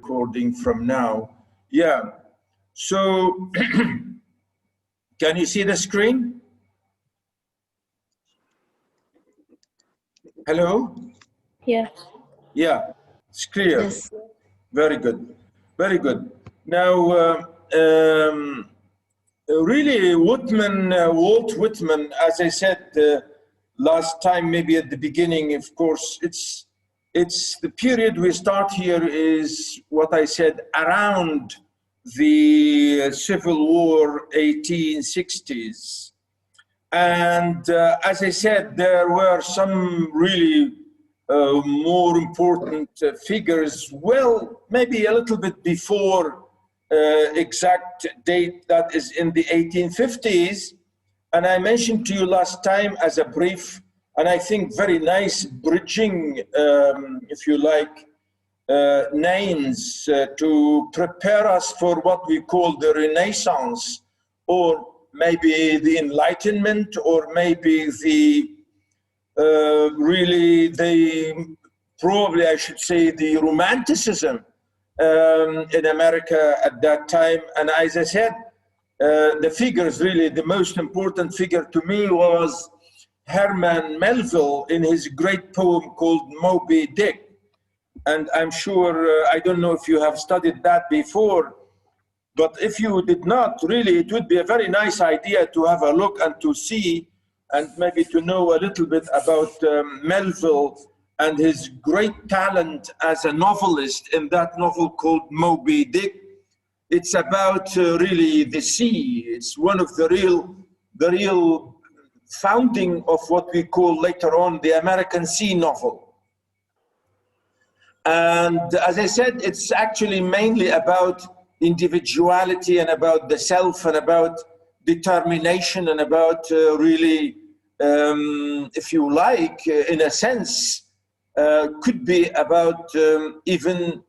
recording from now. Yeah. So, can you see the screen? Hello? Yeah. Yeah, it's clear. Yes. Very good. Very good. Now, really, Walt Whitman, as I said last time, maybe at the beginning, of course, it's the period we start here is what I said around the Civil War 1860s. And as I said, there were some really more important figures, well, maybe a little bit before exact date, that is in the 1850s. And I mentioned to you last time as a brief, and I think very nice bridging, if you like, names to prepare us for what we call the Renaissance, or maybe the Enlightenment, or maybe the really the, probably I should say, the Romanticism in America at that time. And as I said, the figures, really the most important figure to me was Herman Melville in his great poem called Moby Dick. And I'm sure, I don't know if you have studied that before, but if you did not, really, it would be a very nice idea to have a look and to see, and maybe to know a little bit about Melville and his great talent as a novelist in that novel called Moby Dick. It's about really the sea. It's one of the real founding of what we call later on the American sea novel. And as I said, it's actually mainly about individuality and about the self and about determination and about really, if you like, in a sense, could be about even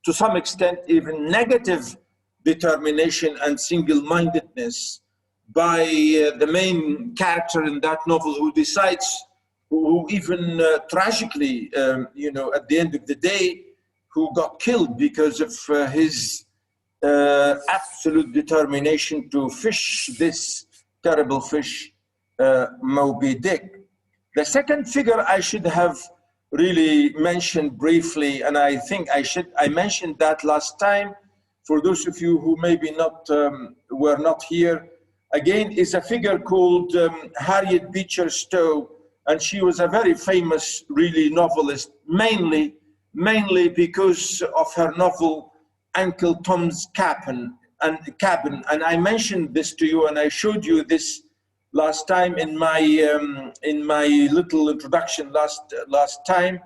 to some extent, even negative determination and single-mindedness by the main character in that novel who decides, who even tragically, you know, at the end of the day, who got killed because of his absolute determination to fish this terrible fish, Moby Dick. The second figure I should have really mentioned briefly, and I think I mentioned that last time, for those of you who maybe not were not here, again, is a figure called Harriet Beecher Stowe, and she was a very famous, really, novelist, mainly because of her novel Uncle Tom's Cabin. And I mentioned this to you, and I showed you this last time in my little introduction last time.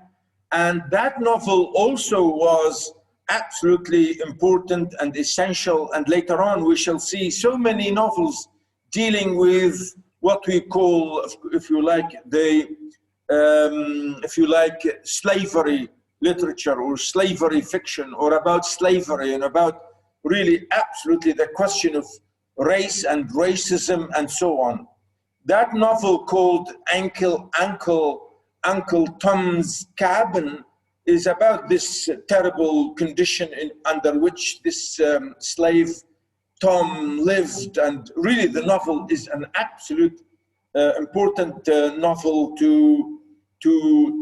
And that novel also was absolutely important and essential. And later on, we shall see so many novels dealing with what we call, if you like, slavery literature or slavery fiction, or about slavery and about really absolutely the question of race and racism and so on. That novel called Uncle Tom's Cabin is about this terrible condition under which this slave Tom lived, and really the novel is an absolute important novel to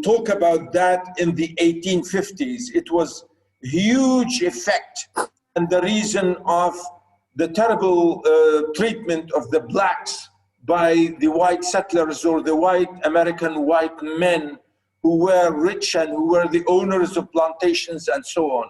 talk about that in the 1850s. It was huge effect, and the reason of the terrible treatment of the blacks by the white settlers or the American white men who were rich and who were the owners of plantations and so on.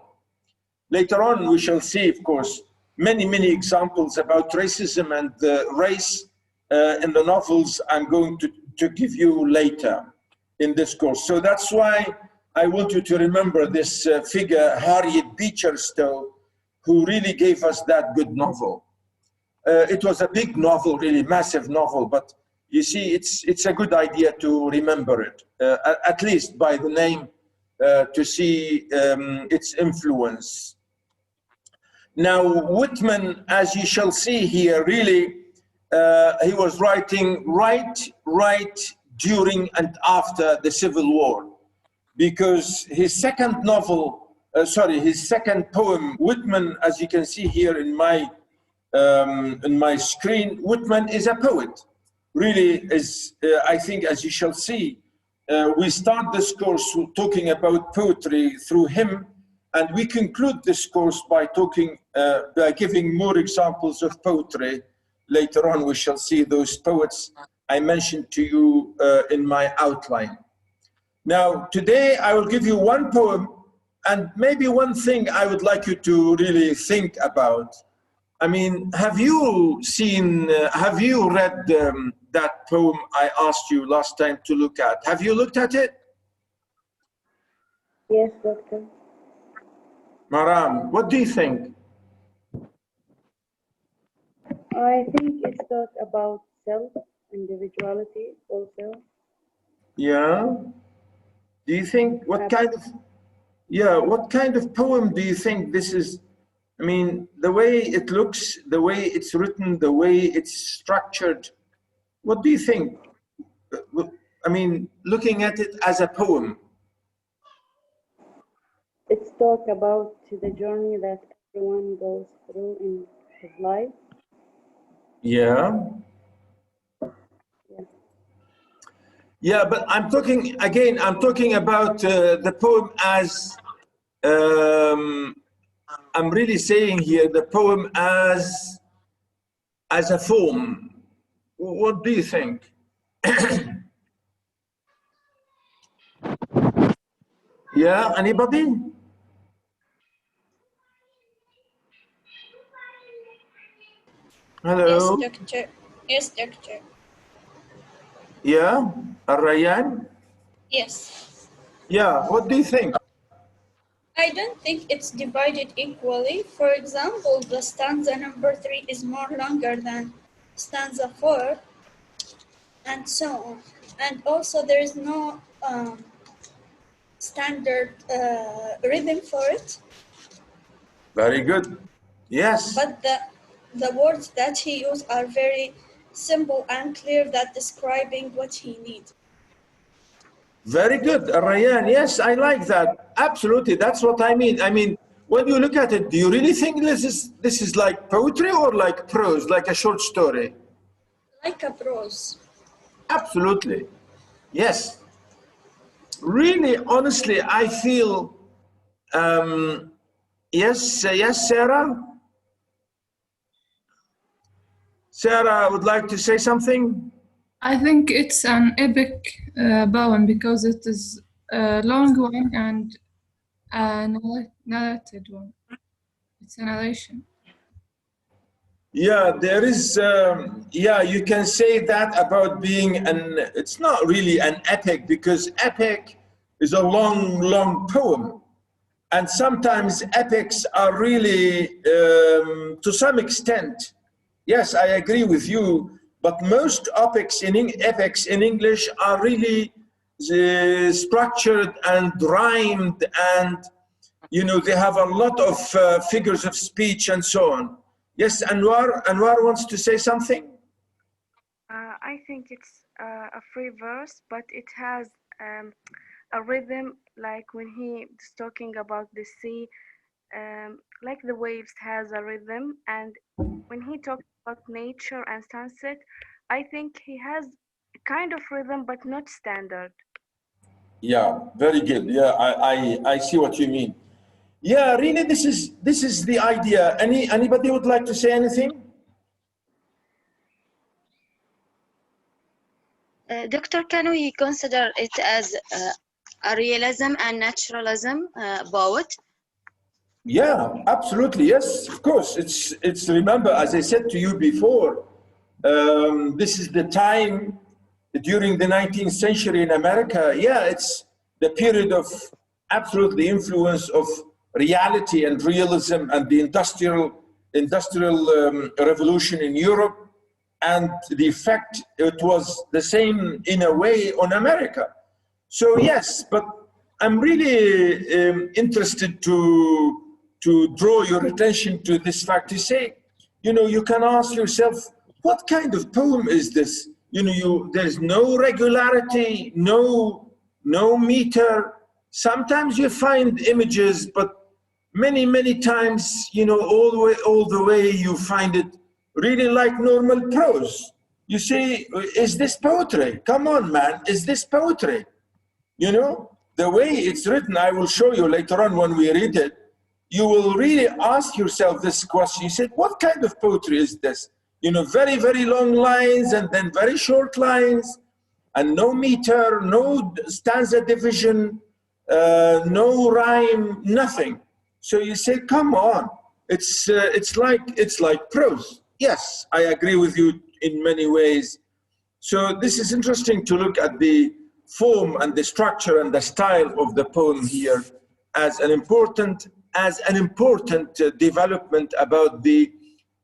Later on, we shall see, of course, many examples about racism and race in the novels I'm going to give you later in this course. So that's why I want you to remember this figure, Harriet Beecher Stowe, who really gave us that good novel. It was a big novel, really massive novel, but you see, it's a good idea to remember it, at least by the name, to see its influence. Now, Whitman, as you shall see here, really, he was writing right during and after the Civil War, because his second novel, sorry, his second poem, Whitman, as you can see here in my screen, Whitman is a poet. Really is, I think, as you shall see, we start this course talking about poetry through him, and we conclude this course by giving more examples of poetry. Later on, we shall see those poets I mentioned to you in my outline. Now, today I will give you one poem and maybe one thing I would like you to really think about. I mean, have you read that poem I asked you last time to look at? Have you looked at it? Yes, doctor. Maram, what do you think? I think it's talk about self, individuality also. Yeah. Do you think, what kind of poem do you think this is? I mean, the way it looks, the way it's written, the way it's structured, what do you think? I mean, looking at it as a poem. It's talk about the journey that everyone goes through in his life. Yeah. Yeah. Yeah, but I'm talking about the poem as, I'm really saying here, the poem as a form. What do you think? Yeah, anybody? Hello? Yes, doctor. Yes, doctor. Yeah, Ryan? Yes. Yeah, what do you think? I don't think it's divided equally. For example, the stanza number 3 is more longer than stanza 4, and so on. And also, there is no standard rhythm for it. Very good. Yes. But the words that he used are very simple and clear, that describing what he needs. Very good, Ryan. Yes, I like that. Absolutely, that's what I mean. I mean, when you look at it, do you really think this is like poetry or like prose, like a short story? Like a prose. Absolutely. Yes. Really, honestly, I feel, yes, Sarah? Sarah would like to say something? I think it's an epic poem because it is a long one and a narrated one. It's a narration. Yeah, there is, yeah, you can say that about being it's not really an epic, because epic is a long, long poem. And sometimes epics are really, to some extent, yes, I agree with you, but most epics in English are really structured and rhymed, and, you know, they have a lot of figures of speech and so on. Yes, Anwar wants to say something? I think it's a free verse, but it has a rhythm, like when he is talking about the sea, like the waves has a rhythm, and when he talks about nature and sunset, I think he has a kind of rhythm, but not standard. Yeah, very good. Yeah, I see what you mean. Yeah, really, this is the idea. Anybody would like to say anything? Doctor, can we consider it as a realism and naturalism poet? Yeah, absolutely. Yes, of course. It's remember, as I said to you before, this is the time during the 19th century in America. Yeah, it's the period of absolutely influence of reality and realism and the industrial revolution in Europe, and the effect, it was the same in a way on America. So yes, but I'm really interested to draw your attention to this fact, to say, you know, you can ask yourself, what kind of poem is this? You know, there's no regularity, no meter. Sometimes you find images, but many times, you know, all the way you find it really like normal prose. You say, is this poetry? Come on, man, is this poetry? You know, the way it's written, I will show you later on when we read it, you will really ask yourself this question. You said, what kind of poetry is this? You know, very, very long lines and then very short lines, and no meter, no stanza division, no rhyme, nothing. So you say, come on, it's like prose. Yes, I agree with you in many ways. So this is interesting to look at the form and the structure and the style of the poem here as an important development about the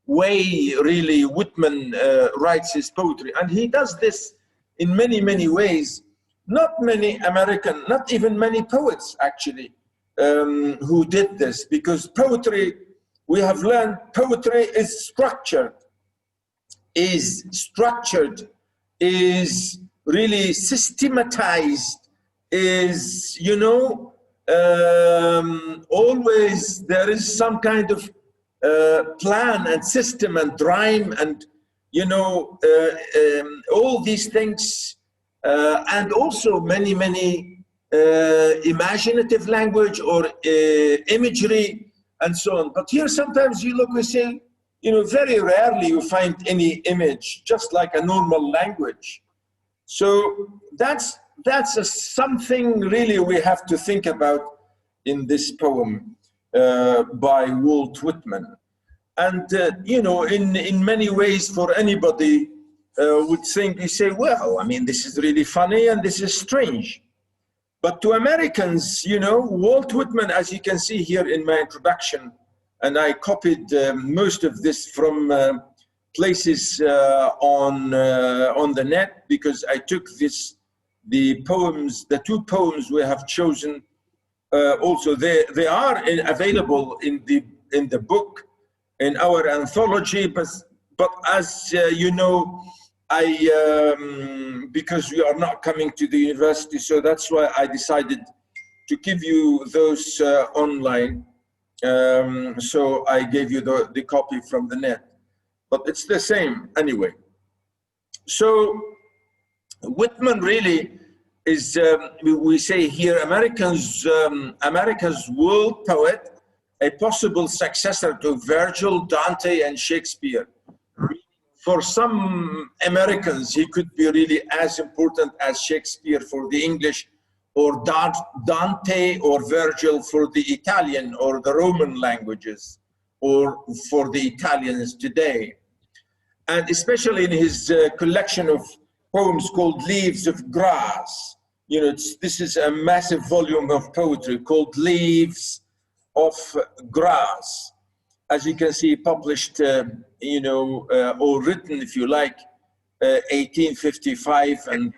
way really Whitman writes his poetry. And he does this in many ways. Not even many poets actually who did this, because poetry, we have learned poetry is structured, is really systematized, is, you know, always there is some kind of plan and system and rhyme and, you know, all these things, and also many imaginative language or imagery and so on. But here sometimes you look and say, you know, very rarely you find any image, just like a normal language. So that's something really we have to think about in this poem by Walt Whitman. And, you know, in many ways for anybody would think, you say, well, I mean, this is really funny and this is strange. But to Americans, you know, Walt Whitman, as you can see here in my introduction, and I copied most of this from places on the net, because I took the two poems we have chosen. Also, they are available in the book, in our anthology. But as you know, because we are not coming to the university, so that's why I decided to give you those online. So I gave you the copy from the net, but it's the same anyway. So Whitman really is, we say here, America's world poet, a possible successor to Virgil, Dante, and Shakespeare. For some Americans, he could be really as important as Shakespeare for the English, or Dante or Virgil for the Italian or the Roman languages, or for the Italians today. And especially in his collection of poems called Leaves of Grass. You know, this is a massive volume of poetry called Leaves of Grass. As you can see, published, you know, or written, if you like, 1855, and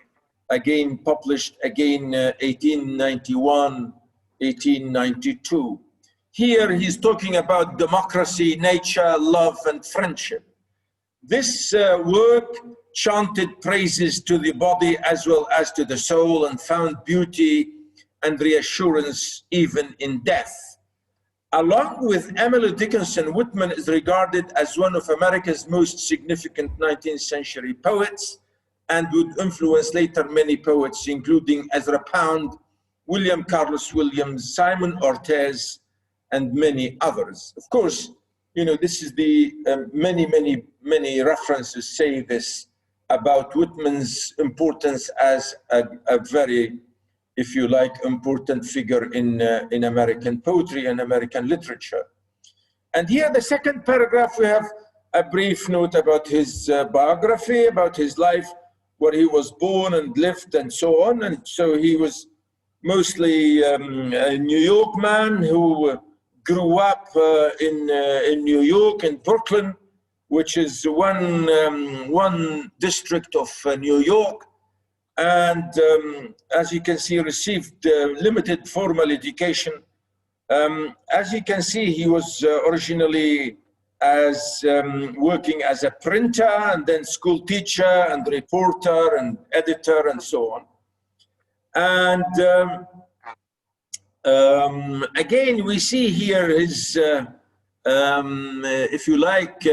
again published again 1891, 1892. Here he's talking about democracy, nature, love, and friendship. This work chanted praises to the body as well as to the soul, and found beauty and reassurance even in death. Along with Emily Dickinson, Whitman is regarded as one of America's most significant 19th century poets, and would influence later many poets, including Ezra Pound, William Carlos Williams, Simon Ortiz, and many others. Of course, you know, this is the many references say this about Whitman's importance as a very, if you like, important figure in American poetry and American literature. And here, the second paragraph, we have a brief note about his biography, about his life, where he was born and lived and so on. And so he was mostly a New York man who grew up in New York, in Brooklyn, which is one district of New York. And as you can see, received limited formal education. As you can see, he was originally working as a printer, and then school teacher and reporter and editor and so on. And Again, we see here his, if you like,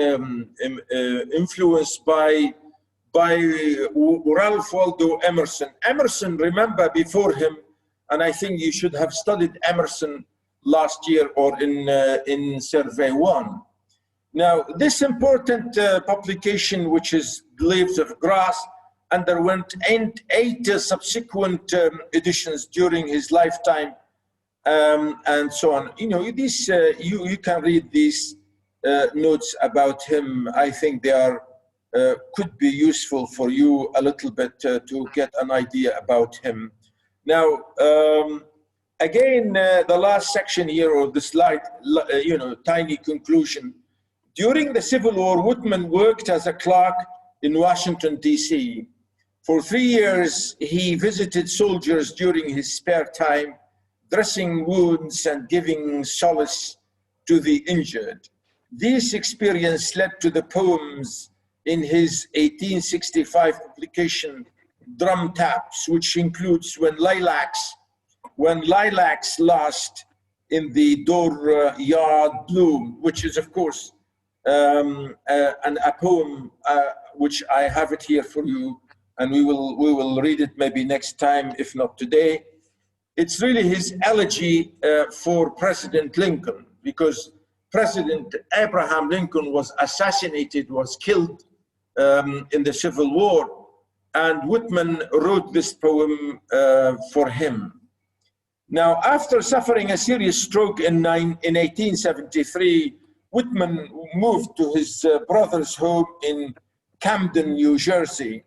influence by Ralph Waldo Emerson. Emerson, remember before him, and I think you should have studied Emerson last year or in Survey 1. Now, this important publication, which is Leaves of Grass, underwent eight subsequent editions during his lifetime, and so on. You know, this you can read these notes about him. I think they are could be useful for you a little bit to get an idea about him. Now, again, the last section here, or the slide, you know, tiny conclusion. During the Civil War, Whitman worked as a clerk in Washington, D.C. For 3 years, he visited soldiers during his spare time, dressing wounds and giving solace to the injured. This experience led to the poems in his 1865 publication, Drum Taps, which includes When Lilacs Last in the Dooryard Bloom, which is, of course, a poem which I have it here for you, and we will read it maybe next time, if not today. It's really his elegy for President Lincoln, because President Abraham Lincoln was assassinated, was killed in the Civil War, and Whitman wrote this poem for him. Now, after suffering a serious stroke in 1873, Whitman moved to his brother's home in Camden, New Jersey.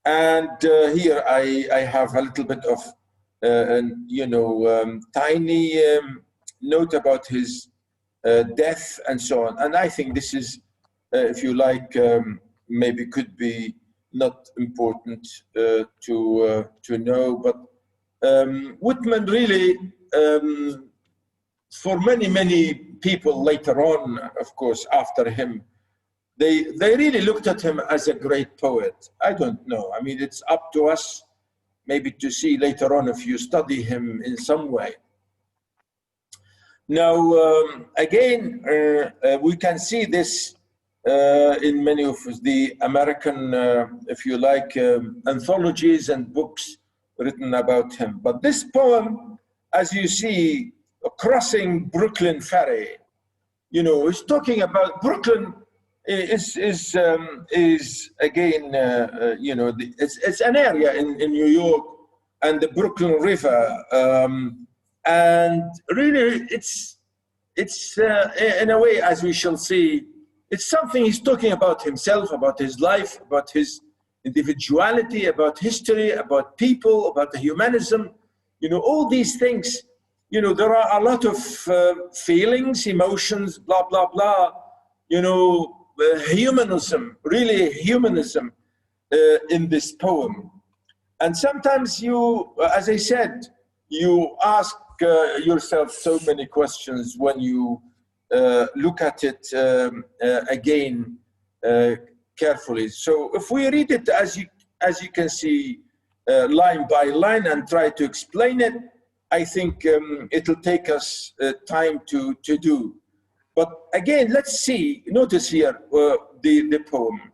And here I have a little bit of, you know, tiny note about his death and so on. And I think this is, if you like, maybe could be not important to know, but Whitman really, for many people later on, of course, after him, they really looked at him as a great poet. I don't know. I mean, it's up to us maybe to see later on if you study him in some way. Now, again, we can see this in many of the American, if you like, anthologies and books written about him. But this poem, as you see, Crossing Brooklyn Ferry, you know, is talking about Brooklyn. Is again, you know, it's an area in New York and the Brooklyn River, and really it's in a way, as we shall see, it's something he's talking about himself, about his life, about his individuality, about history, about people, about the humanism, you know, all these things. You know, there are a lot of feelings, emotions, blah blah blah, you know. Humanism, really humanism in this poem. And sometimes you, as I said, you ask yourself so many questions when you look at it again carefully. So if we read it as you can see, line by line, and try to explain it, I think it'll take us time to do. But again, let's see, notice here the poem,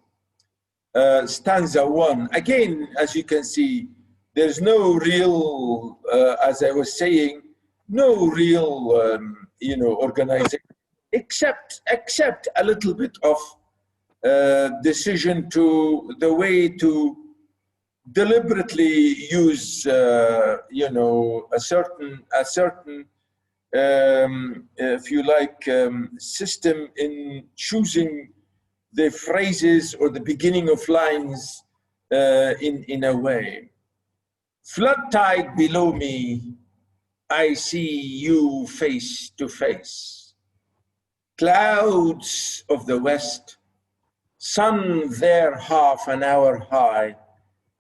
stanza 1. Again, as you can see, there's no real, as I was saying, no real, you know, organization, except a little bit of decision to the way to deliberately use, you know, a certain if you like, system in choosing the phrases or the beginning of lines in a way. Flood tide below me, I see you face to face. Clouds of the west, sun there half an hour high,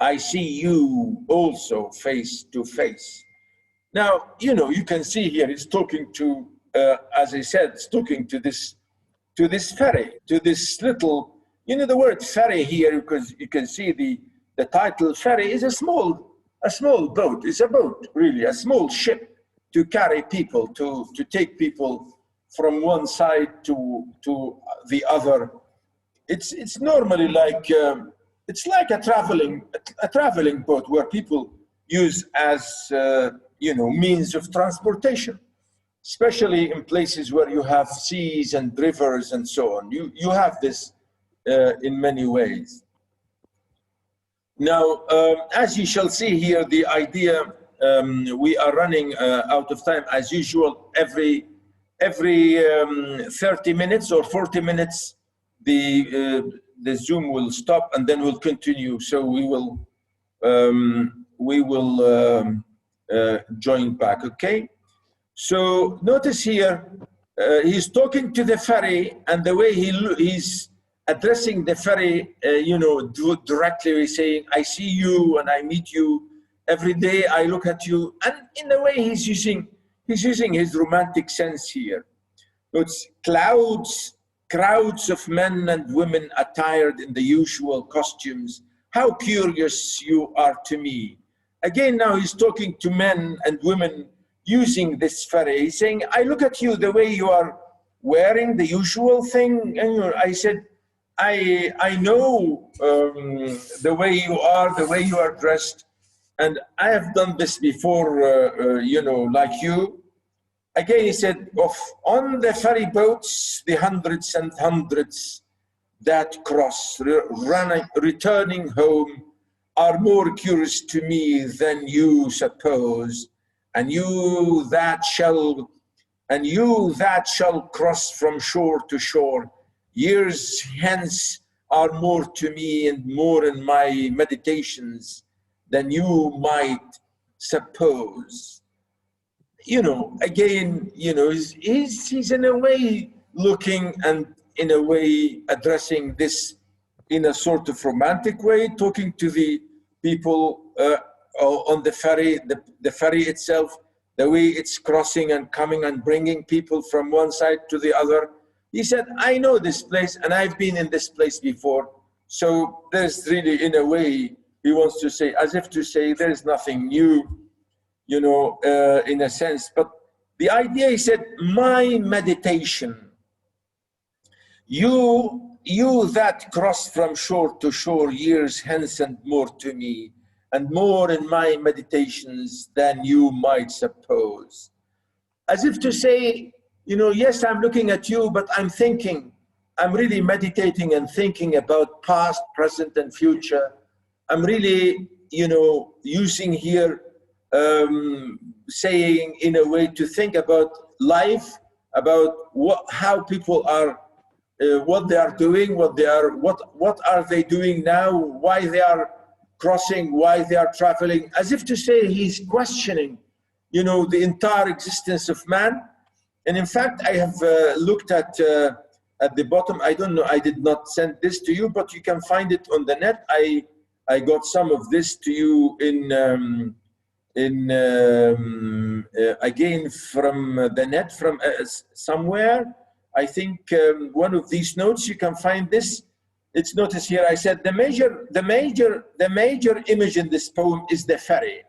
I see you also face to face. Now, you know, you can see here, it's talking to, as I said, it's talking to this ferry, to this little, you know, the word ferry here, because you can see the title ferry is a small boat. It's a boat, really, a small ship to carry people, to take people from one side to the other. It's normally like it's like a traveling boat where people use as means of transportation, especially in places where you have seas and rivers and so on. You have this in many ways. Now, as you shall see here, the idea, we are running out of time as usual. Every 30 minutes or 40 minutes, the Zoom will stop and then we'll continue. So we will join back. Okay. So notice here, he's talking to the ferry, and the way he's addressing the ferry, directly, he's saying, "I see you and I meet you every day. I look at you," and in a way, he's using his romantic sense here. It's crowds of men and women attired in the usual costumes. How curious you are to me. Again, now he's talking to men and women using this ferry. He's saying, I look at you the way you are wearing the usual thing. And I said, I know the way you are dressed. And I have done this before, like you. Again, he said, on the ferry boats, the hundreds and hundreds that cross, returning home, are more curious to me than you suppose. And you that shall cross from shore to shore, years hence are more to me and more in my meditations than you might suppose. Again, he's in a way looking and in a way addressing this in a sort of romantic way, talking to the people on the ferry, the ferry itself, the way it's crossing and coming and bringing people from one side to the other. He said, I know this place and I've been in this place before. So there's really, in a way, he wants to say, as if to say, there's nothing new, in a sense. But the idea, he said, my meditation, you that cross from shore to shore, years hence and more to me, and more in my meditations than you might suppose. As if to say, yes, I'm looking at you, but I'm thinking, I'm really meditating and thinking about past, present, and future. I'm really, using here, saying in a way to think about life, about how people are, what they are doing, what are they doing now, why they are crossing, why they are traveling, as if to say he's questioning, the entire existence of man. And in fact, I have looked at the bottom. I don't know, I did not send this to you, but you can find it on the net. I got some of this to you again from the net, from somewhere. I think one of these notes, you can find this. It's noticed here, I said, the major image in this poem is the ferry.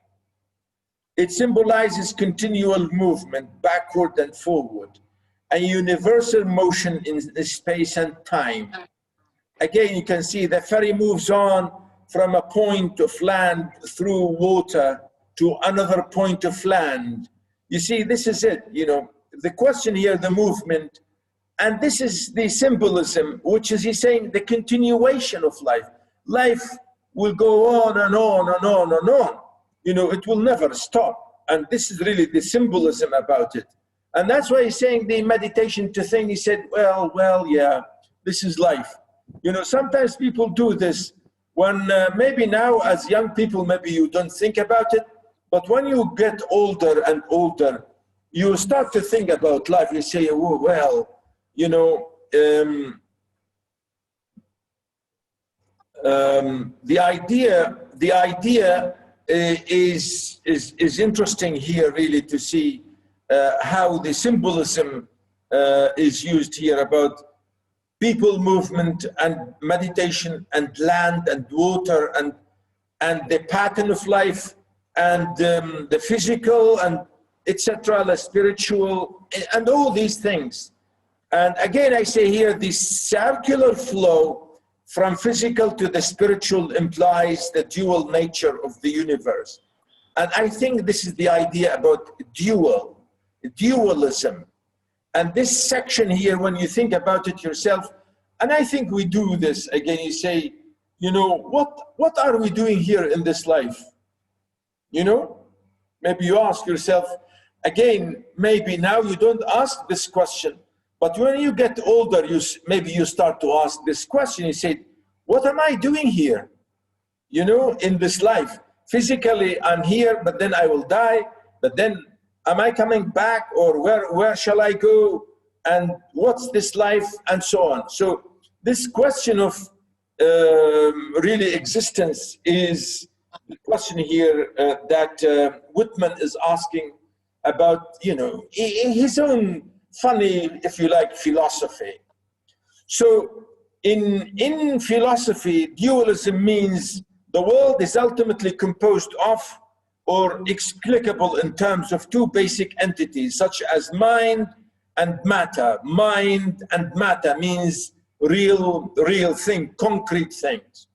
It symbolizes continual movement backward and forward, a universal motion in space and time. Again, you can see the ferry moves on from a point of land through water to another point of land. You see, this is it, the question here, the movement, and this is the symbolism, which is, he's saying, the continuation of life. Life will go on and on and on and on. It will never stop. And this is really the symbolism about it. And that's why he's saying the meditation to think, he said, well, yeah, this is life. Sometimes people do this when maybe now as young people, maybe you don't think about it, but when you get older and older, you start to think about life. You say, oh, well, the idea is interesting here, really, to see how the symbolism is used here about people movement and meditation and land and water and the pattern of life and the physical etc., the spiritual, and all these things. And again, I say here, this circular flow from physical to the spiritual implies the dual nature of the universe. And I think this is the idea about dualism. And this section here, when you think about it yourself, and I think we do this, again, you say, you know, what are we doing here in this life? You know, maybe you ask yourself, again, maybe now you don't ask this question, but when you get older, maybe you start to ask this question. You say, what am I doing here? You know, in this life, physically I'm here, but then I will die, but then am I coming back, or where shall I go? And what's this life, and so on. So this question of really existence is the question here that Whitman is asking about, you know, his own funny, if you like, philosophy. So in philosophy, dualism means the world is ultimately composed of or explicable in terms of two basic entities, such as mind and matter. Mind and matter means real thing, concrete things.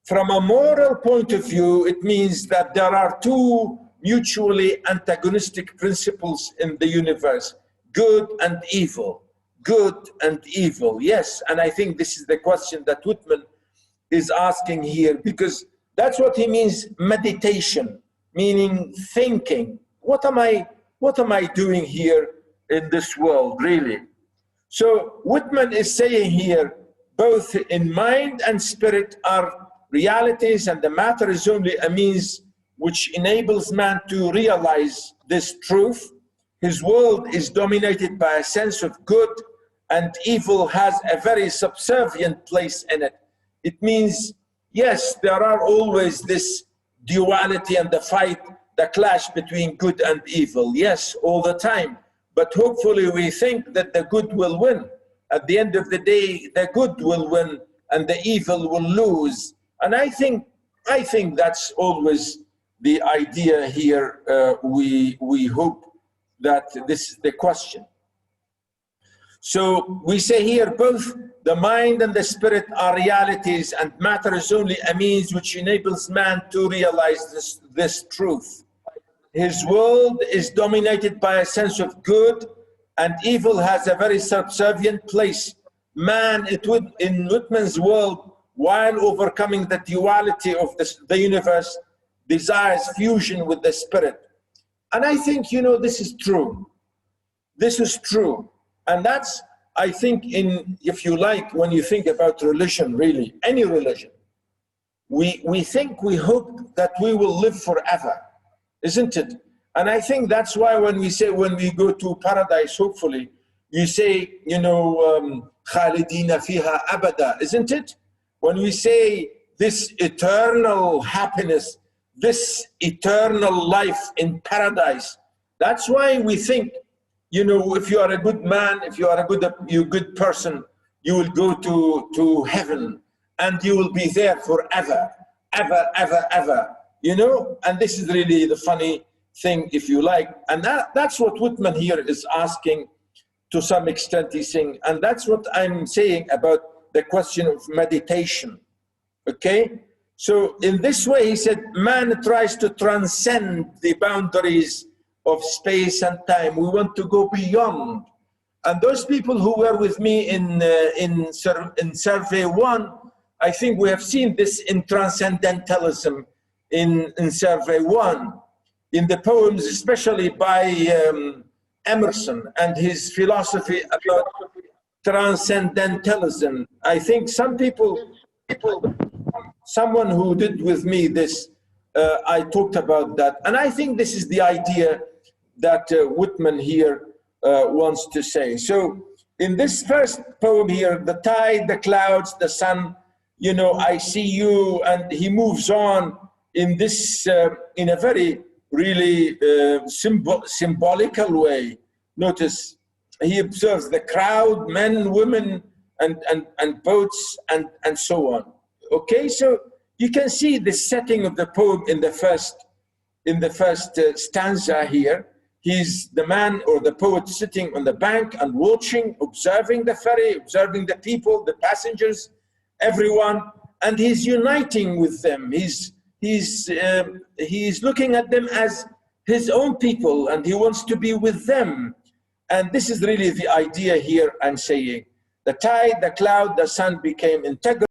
From a moral point of view, it means that there are two mutually antagonistic principles in the universe, good and evil. Good and evil, yes. And I think this is the question that Whitman is asking here, because that's what he means, meditation, meaning thinking. What am I doing here in this world, really? So Whitman is saying here, both in mind and spirit are realities, and the matter is only a means which enables man to realize this truth. His world is dominated by a sense of good, and evil has a very subservient place in it. It means, yes, there are always this duality and the fight, the clash between good and evil. Yes, all the time. But hopefully we think that the good will win. At the end of the day, the good will win and the evil will lose. And I think that's always the idea here. We hope that this is the question. So we say here, both the mind and the spirit are realities, and matter is only a means which enables man to realize this truth. His world is dominated by a sense of good, and evil has a very subservient place. Man, in Whitman's world, while overcoming the duality of the universe, desires fusion with the spirit. And I think, you know, this is true. This is true. And that's, I think, if you like, when you think about religion, really, any religion, we hope that we will live forever, isn't it? And I think that's why when we go to paradise, hopefully, you say, you know, Khalidina fiha abada, isn't it? When we say this eternal happiness, this eternal life in paradise, that's why we think, you know, if you are a good man, if you are a good person, you will go to heaven and you will be there forever, ever, you know? And this is really the funny thing, if you like. And that's what Whitman here is asking to some extent, he's saying. And that's what I'm saying about the question of meditation, okay? So in this way, he said, man tries to transcend the boundaries of space and time. We want to go beyond. And those people who were with me in survey 1, I think we have seen this in transcendentalism in survey 1, in the poems, especially by Emerson and his philosophy about transcendentalism. I think someone who did with me this, I talked about that. And I think this is the idea that Whitman here wants to say. So in this first poem here, the tide, the clouds, the sun, you know, I see you, and he moves on in this, in a very really symbolical way. Notice he observes the crowd, men, women, and boats, and so on. Okay, so you can see the setting of the poem in the first stanza here. He's the man or the poet sitting on the bank and watching, observing the ferry, observing the people, the passengers, everyone, and he's uniting with them. He's looking at them as his own people, and he wants to be with them. And this is really the idea here I'm saying. The tide, the cloud, the sun became integral.